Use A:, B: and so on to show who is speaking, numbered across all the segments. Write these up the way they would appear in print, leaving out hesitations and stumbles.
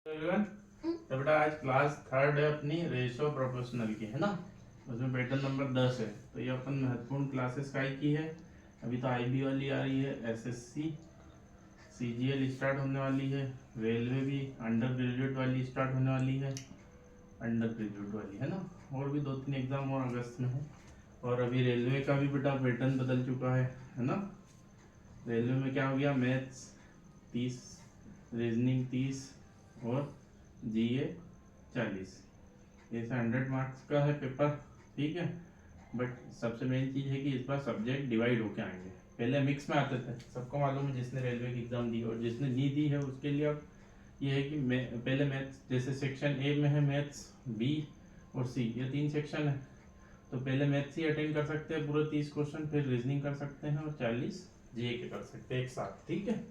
A: Everyone, तो बेटा आज क्लास थर्ड है अपनी रेशो प्रोपोर्शनल की, है ना। उसमें पैटर्न नंबर 10 है। तो ये अपन महत्वपूर्ण क्लासेस का ही की है। अभी तो आईबी वाली आ रही है, एसएससी सीजीएल स्टार्ट होने वाली है, रेलवे भी अंडर ग्रेजुएट वाली स्टार्ट होने वाली है, अंडर ग्रेजुएट वाली, है ना। और भी 2-3 एग्जाम और अगस्त में है। और अभी रेलवे का भी बेटा पैटर्न बदल चुका है ना। रेलवे में क्या हो गया, मैथ्स 30, रीजनिंग 30 और जीए 40। ऐसे 100 मार्क्स का है पेपर, ठीक है। बट सबसे मेन चीज़ है कि इस बार सब्जेक्ट डिवाइड होके आएंगे। पहले मिक्स में आते थे, सबको मालूम है, जिसने रेलवे की एग्ज़ाम दी और जिसने नहीं दी है उसके लिए अब ये है कि पहले मैथ्स, जैसे सेक्शन ए में है मैथ्स, बी और सी, ये 3 सेक्शन है। तो पहले मैथ्स ही अटेंड कर सकते हैं पूरे 30 क्वेश्चन, फिर रीजनिंग कर सकते हैं और 40 जीए के कर सकते हैं एक साथ, ठीक है।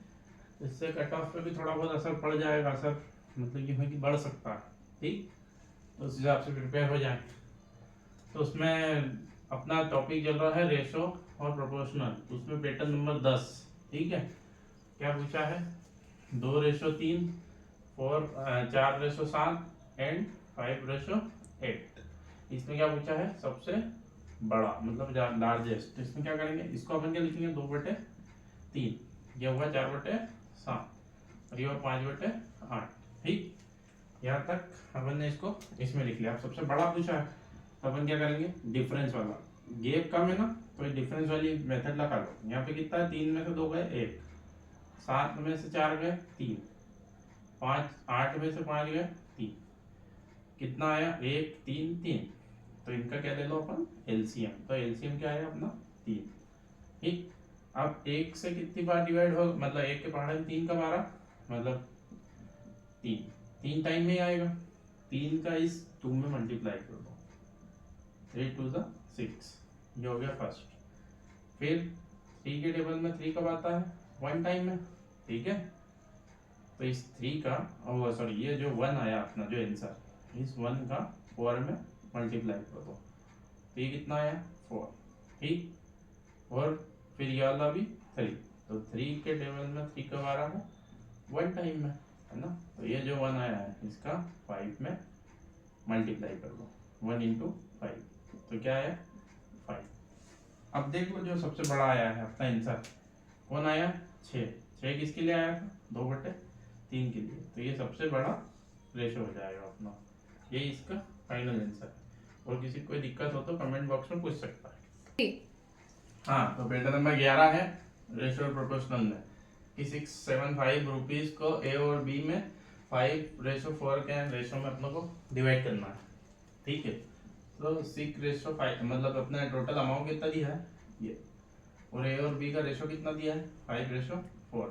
A: इससे कट ऑफ पे भी थोड़ा बहुत असर पड़ जाएगा, असर मतलब ये है कि बढ़ सकता है, ठीक। तो उस हिसाब से प्रिपेयर हो जाए। तो उसमें अपना टॉपिक चल रहा है रेशो और प्रोपोर्शनल, तो उसमें पैटर्न नंबर 10, ठीक है। क्या पूछा है, 2:3, 4:7 एंड 5:8। इसमें क्या पूछा है, सबसे बड़ा मतलब लार्जेस्ट। इसमें क्या करेंगे, इसको अपन क्या लिखेंगे, 2/3, ये होगा 4/7 और ये होगा 5/8, ठीक। यहाँ तक अपन ने इसको इसमें लिख लिया। अब सबसे बड़ा पूछा है तो अपन क्या करेंगे, डिफरेंस वाला, गैप कम है ना, तो डिफरेंस वाली मेथड लगा लो। यहाँ पे कितना है, 3 में से 2 गए 1, 7 में से 4 गए 3, 8 में से 5 गए 3, कितना आया 1 3 3। तो इनका क्या ले लो अपन, एलसीएम। तो एलसीएम क्या आया अपना 3, ठीक। अब 1 से कितनी बार डिवाइड हो, मतलब 1 के पहाड़े में 3 कब आ रहा, मतलब 3 3 टाइम में ही आएगा। 3 का इस 2 में मल्टीप्लाई कर दो, 3 2 6, ये हो गया फर्स्ट। फिर 3 के टेबल में 3 कब आता है, 1 टाइम में, ठीक है। तो इस 3 का, सॉरी, ये जो 1 आया अपना जो आंसर, इस 1 का 4 में मल्टीप्लाई कर दो, तो ये कितना आया 4, ठीक। और फिर ये वाला भी 3, तो 3 के टेबल में 3 कब आ रहा है, 1 टाइम में, है ना। तो ये जो 1 आया है इसका 5 में मल्टीप्लाई कर दो, 1 इंटू 5, तो क्या आया 5। अब देखो जो सबसे बड़ा आया है अपना आंसर, कौन आया 6। 6 किसके लिए आया था, 2/3 के लिए। तो ये सबसे बड़ा रेशो हो जाएगा अपना, ये इसका फाइनल आंसर है। और किसी को कोई दिक्कत हो तो कमेंट बॉक्स में पूछ सकता है। हाँ, तो पैटर्न नंबर 11 है रेशो प्रोपोर्शनल में कि 675 रुपीज को ए और बी में 5:4 के रेशो में अपनों को डिवाइड करना है, ठीक है। तो 6:5 मतलब अपना टोटल अमाउंट कितना दिया है ये, और ए और बी का रेशो कितना दिया है 5:4।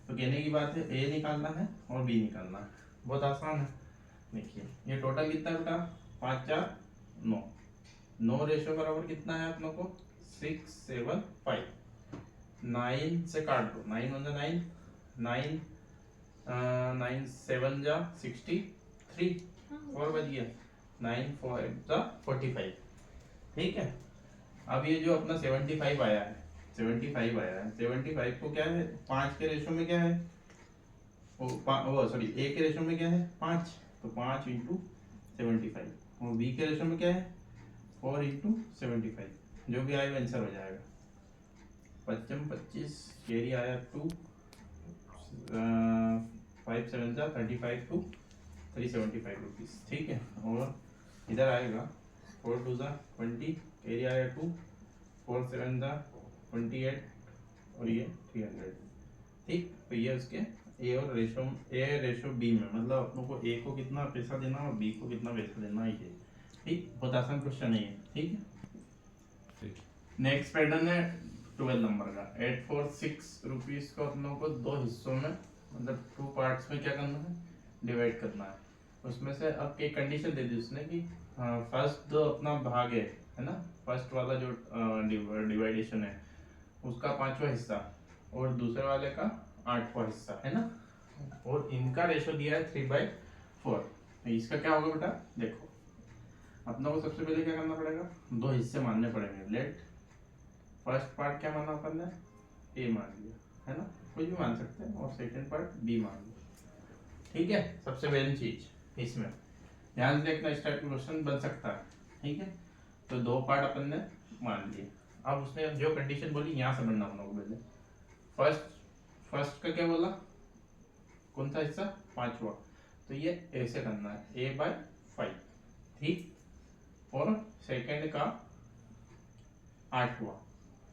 A: तो कहने की बात है ए निकालना है और बी निकालना है, बहुत आसान है। देखिए ये टोटल कितना है बेटा, 5 4 9, 9 रेशो बराबर कितना है अपनों को 6 7 5। 9 से काट दो, 9 1 9, 9 9 7 जा 63, और बच गया 9 4 जा 45, ठीक है। अब ये जो अपना 75 आया है, 75 आया है, 75 को क्या है 5 के रेशो में क्या है, वो सॉरी ए के रेशो में क्या है 5, तो 5 इंटू 75। और बी के रेशो में क्या है 4 इंटू 75, जो भी आएगा आंसर हो जाएगा। 25 25 कैरी आया 2, 5 7 जा 35 टू 375 रुपीज, ठीक है। और इधर आएगा 4 2 जा 20, कैरी आया 2, 4 7 जा 28 और ये 300, ठीक। तो ये उसके ए और रेशो बी में, मतलब अपनों को ए को कितना पैसा देना और बी को कितना पैसा देना, ये ठीक। बहुत आसान क्वेश्चन है ये, ठीक है। नेक्स्ट पैटर्न है 12 नंबर का, 846 रुपीज को अपनों को 2 हिस्सों में, मतलब 2 पार्ट्स में क्या करना है, डिवाइड करना है। उसमें से अब एक कंडीशन दे दी उसने कि फर्स्ट जो अपना भाग है ना, फर्स्ट वाला जो डिवाइडेशन है उसका 5वां हिस्सा और दूसरे वाले का 8वां हिस्सा, है ना। और इनका रेशो दिया है 3/4। तो इसका क्या होगा बेटा, देखो अपनों को सबसे पहले क्या करना पड़ेगा, 2 हिस्से मानने पड़ेंगे। लेट फर्स्ट पार्ट क्या माना अपन ने, ए मान लिया, है ना, कुछ भी मान सकते हैं, और सेकंड पार्ट बी मान लिया, ठीक है, सबसे मेन चीज इसमें ध्यान से देखना, इस टाइप का क्वेश्चन बन सकता है। ठीक है, तो दो पार्ट अपन ने मान लिए। अब उसने जो कंडीशन बोली यहाँ समझना हम लोग पहले। फर्स्ट का क्या बोला, कौन सा हिस्सा, पांचवा, तो ये ऐसे करना है a/5, ठीक। और सेकंड का 8वां,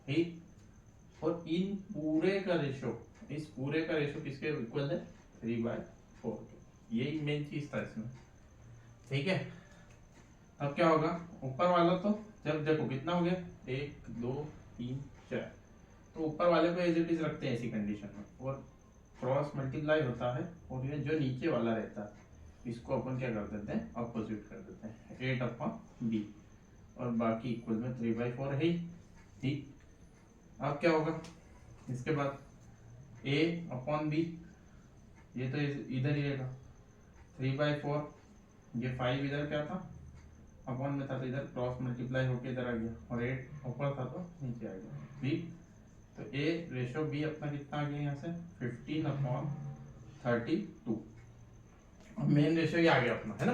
A: ठीक। और इन पूरे का रेशो, इस पूरे का रेशो किसके इक्वल है, 3/4 के। यही मेन चीज था इसमें, ठीक है। अब क्या होगा, ऊपर वाला तो जब देखो कितना हो गया, 1 2 3 4, तो ऊपर वाले को एज इट इज रखते हैं ऐसी कंडीशन में, और क्रॉस मल्टीप्लाई होता है, और ये जो नीचे वाला रहता है इसको अपन क्या कर देते हैं, अपोजिट कर देते हैं, 8/b, और बाकी इक्वल में 3/4 है, ठीक। अब क्या होगा, इसके बाद a/b, ये तो इधर ही रहेगा, 3/4, ये 5 इधर क्या था, अपॉन में था तो इधर क्रॉस मल्टीप्लाई होके इधर आ गया, और 8 ऊपर था तो नीचे आ गया, ठीक। तो a रेशो b अपना कितना आ गया यहाँ से, 15/32। अब मेन रेशो ये आ गया अपना, है ना।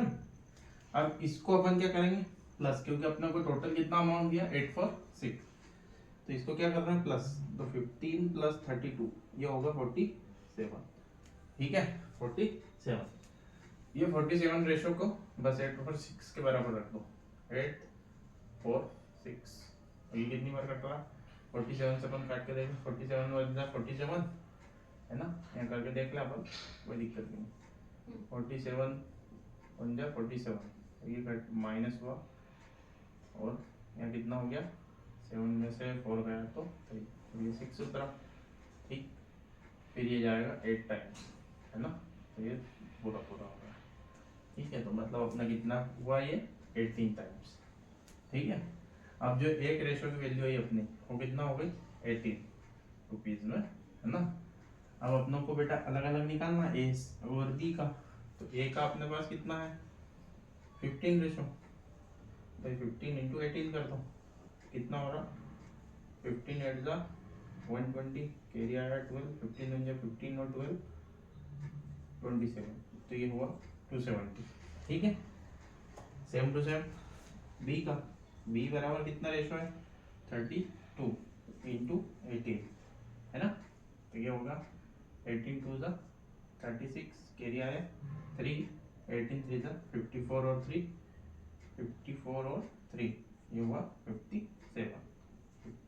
A: अब इसको अपन क्या करेंगे, प्लस, क्योंकि अपने को टोटल कितना अमाउंट दिया, 8 4 6, तो इसको क्या करना है, प्लस, तो 15 + 32 ये होगा 47, ठीक है, 47। ये 47 रेशो को बस 8/6 के बराबर रख दो, 8 4 6, और ये कितनी बार कट रहा, 47 से अपन काट के देखें, 47 × 47 है ना, यहाँ करके देख ले अपन, कोई दिक्कत नहीं। 47 × 47, ये कट माइनस हुआ, और यहाँ कितना हो गया, 7 में से 4 गया तो 3, तो ये 6 उतरा, ठीक। फिर ये जाएगा 8 टाइम्स, है ना, तो ये पूरा पूरा होगा, ठीक है। तो मतलब अपना कितना हुआ, ये 18 टाइम्स, ठीक है। अब जो एक रेशो की वैल्यू है अपनी, वो कितना हो गई, 18 रुपीज में, है ना। अब अपनों को बेटा अलग अलग निकालना ए और बी का, तो ए का अपने पास कितना है, 15 रेशो, तो 15 × 18 कर दो, कितना हो रहा, 15 8 जा 120, कैरी आया 12, 15 × 15 और 12 27, तो ये हुआ 270, ठीक है। सेम टू सेम बी का, बी बराबर कितना रेशो है, 32 × 18, है ना, तो ये होगा 18 2 जा 36, कैरी आया 3, 18 3 जा 54 और 3 54 और 3, ये हुआ 57,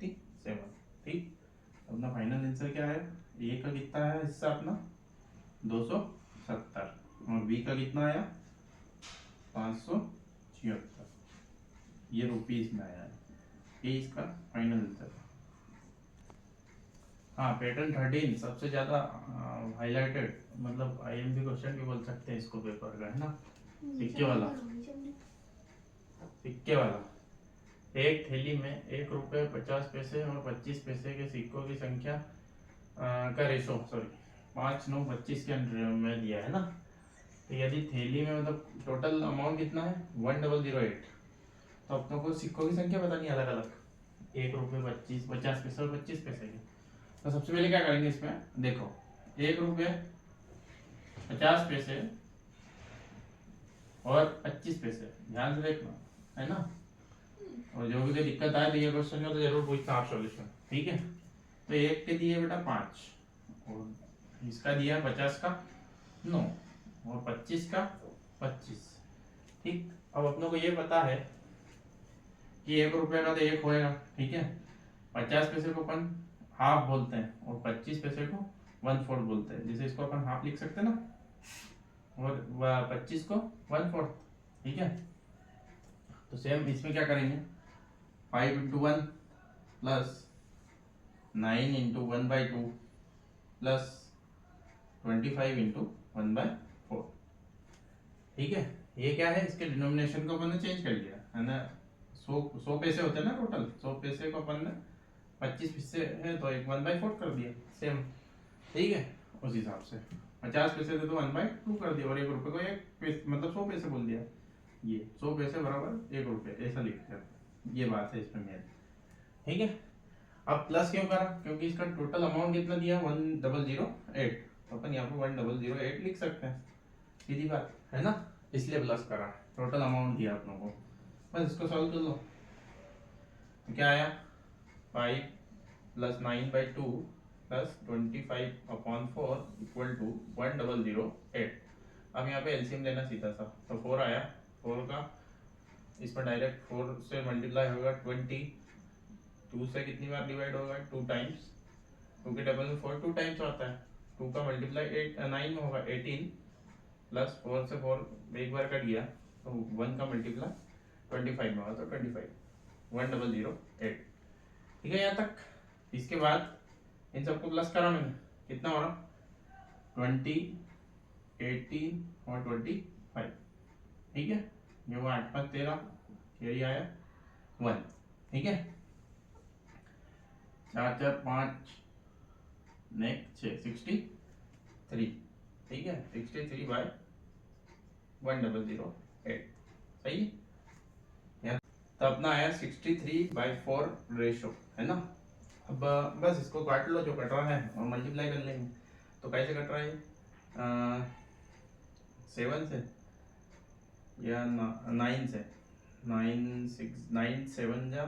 A: ठीक। अपना फाइनल आंसर क्या है, ए का कितना है हिस्सा अपना 270, और बी का कितना आया 576, ये रुपीस में आया है, ये इसका फाइनल आंसर। हाँ, पैटर्न 13 सबसे ज्यादा हाईलाइटेड, मतलब आईएमपी क्वेश्चन भी बोल सकते हैं इसको पेपर का, है ना। सिक्के वाला, सिक्के वाला, एक थैली में 1 रुपये 50 पैसे और 25 पैसे के सिक्कों की संख्या का रेशो, सॉरी 5 9 25 के अंदर में दिया है ना। तो यदि थैली में मतलब टोटल अमाउंट कितना है 1008, तो अपनों को सिक्कों की संख्या बतानी है अलग अलग, 1 रुपये 25 50 पैसे और 25 पैसे की। तो सबसे पहले क्या करेंगे इसमें, देखो 1 रुपये 50 पैसे और 25 पैसे, ध्यान से देखना, है ना। और जो भी कोई दिक्कत आए तो ये क्वेश्चन का तो जरूर पूछना आप सॉल्यूशन, ठीक है। तो एक के दिए बेटा 5, और इसका दिया 50 का 9, और 25 का 25, ठीक। अब अपनों को ये पता है कि 1 रुपये का तो 1 होएगा, ठीक है। 50 पैसे को अपन हाफ बोलते हैं, और 25 पैसे को 1/4 बोलते हैं, जैसे इसको अपन हाफ लिख सकते हैं ना, और 25 को 1/4, ठीक है। तो सेम इसमें क्या करेंगे, 5 × 1 प्लस 9 × 1/2 प्लस 25 × 1/4, ठीक है। ये क्या है, इसके डिनोमिनेशन को अपन ने चेंज कर लिया, है ना। 100 पैसे होते हैं ना टोटल, 100 पैसे को अपन ने 25 पैसे है तो एक 1/4 कर दिया, सेम, ठीक है। उस हिसाब से 50 पैसे थे तो 1/2 कर दिया, और 1 रुपये को 1 पैसे मतलब 100 पैसे बोल दिया, ये 100 पैसे बराबर 1 रुपये, ऐसा लिख दिया, ये बात है इसमें मेन, ठीक है। अब प्लस क्यों करा, क्योंकि इसका टोटल अमाउंट कितना दिया 1008, तो अपन यहाँ पे 1008 लिख सकते हैं, सीधी बात है ना, इसलिए प्लस करा, टोटल अमाउंट दिया आप लोगों को, बस इसको सॉल्व कर लो। तो क्या आया 5 + 9/2 + 25/4 = 1008। अब यहाँ पे एलसीएम लेना सीधा सा, तो 4 आया, 4 का इसमें डायरेक्ट 4 से मल्टीप्लाई होगा 20, 2 से कितनी बार डिवाइड होगा 2 टाइम्स, 2 के डबल में 4 2 टाइम्स आता है, 2 का मल्टीप्लाई 9 में होगा 18 प्लस 4 से 4 एक बार कट गया, तो 1 का मल्टीप्लाई 25 में होगा, तो 25 1008। ठीक है यहाँ तक। इसके बाद इन सबको प्लस करा मैंने, कितना हो रहा 20, 18 और 25। ठीक है, ये वो 8 5 13, कैरी आया 1। ठीक है, 4 4 5 नेक्स्ट 63। ठीक है, 63/1008 सही है। तो अपना आया 63/4 रेशो, है ना। अब बस इसको काट लो जो कट रहा है और मल्टीप्लाई कर लेंगे। तो कैसे कट रहा है 7 से या 9 से, 9 7 जा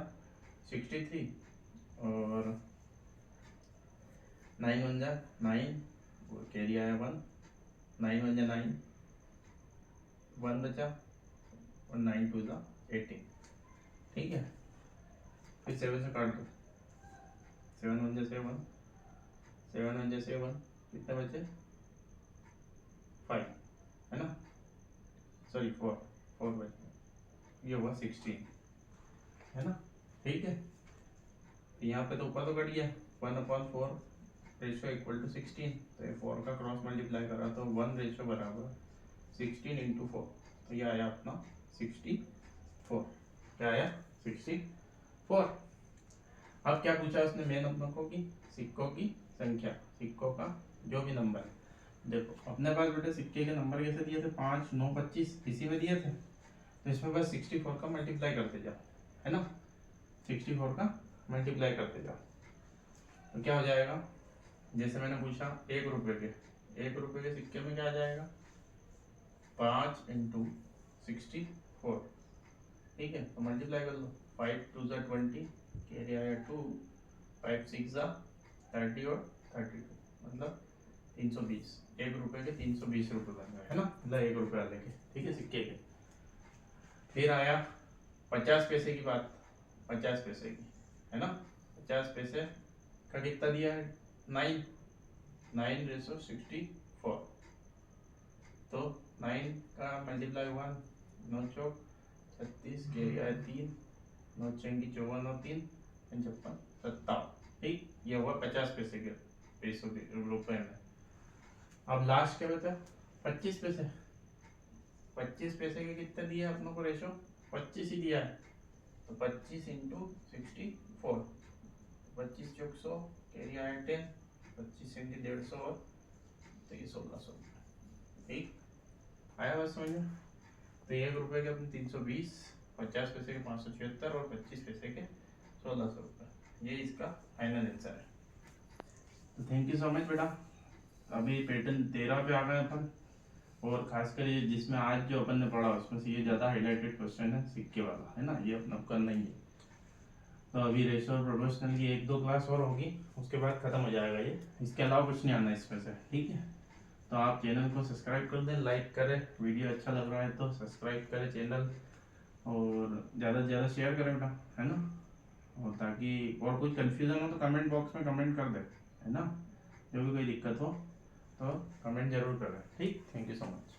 A: 63 और 9 1 जा 9 और कैरी आया 1, 9 1 जा 9, 1 बचा और 9 2 जा 18। ठीक है, फिर 7 से काट दो, 7 1 जा 7, 7 1 जा 7, कितने बचे 5, है ना, सॉरी 4 बचे, ये हुआ 16, है ना। ठीक है, यहाँ पे तो ऊपर तो कट गया 1/4 रेशो = 16, तो ये 4 का क्रॉस मल्टीप्लाई करा तो 1 रेशो बराबर 16 × 4, तो ये आया अपना 64। क्या आया 64। अब क्या पूछा उसने मेन अपनों को कि सिक्कों की संख्या, सिक्कों का जो भी नंबर है। देखो अपने पास बेटे सिक्के के नंबर कैसे दिए थे 5 9 25 इसी में दिए थे, तो इसमें बस 64 का मल्टीप्लाई करते जाओ, है ना, 64 का मल्टीप्लाई करते जाओ। तो क्या हो जाएगा, जैसे मैंने पूछा 1 रुपए के सिक्के में क्या आ जाएगा 5 × 64। ठीक है, तो मल्टीप्लाई कर लो, 5 2 जा 20, कैरी आया 2, 5 6 जा 30 और 32, मतलब 320। 1 रुपए के 320 रुपए बन गए, है ना, मतलब 1 रुपए वाले के। ठीक है, सिक्के के। फिर आया 50 पैसे की बात, 50 पैसे की, है ना। 50 पैसे का कितना दिया है 9/64, तो 9 का मल्टीप्लाई 1, 9 चौक 36, कैरी आया 3, 9 चंगी 54 और 3 55 57। ठीक, ये हुआ 50 पैसे के पैसों के रुपए में। अब लास्ट क्या बचा 25 पैसे। 25 पैसे के कितने दिया अपनों को रेशो 25 ही दिया है, तो 25 × 64, 25 चौक 100, कैरी आया 10, 25 × 150 और तो ये 1600। ठीक आया बस समझ में। तो 1 रुपए के अपने 320, 50 पैसे के 576 और 25 पैसे के 1600 रुपये, ये इसका फाइनल आंसर है। तो थैंक यू सो मच बेटा। अभी पैटर्न 13 पे आ गए अपन, और खासकर ये जिसमें आज जो अपन ने पढ़ा उसमें से ये ज़्यादा हाईलाइटेड क्वेश्चन है सिक्के वाला, है ना, ये अपना करना ही है। तो अभी रेशो और प्रोपोर्शनल की 1 2 क्लास और होगी, उसके बाद खत्म हो जाएगा ये, इसके अलावा कुछ नहीं आना इसमें से। ठीक है, तो आप चैनल को सब्सक्राइब कर दें, लाइक करें, वीडियो अच्छा लग रहा है तो सब्सक्राइब करें चैनल, और ज़्यादा से ज़्यादा शेयर करें बेटा, है ना। और ताकि और कुछ कन्फ्यूज़न हो तो कमेंट बॉक्स में कमेंट कर दें, है ना, जो भी कोई दिक्कत हो तो कमेंट जरूर करें। ठीक, थैंक यू सो मच।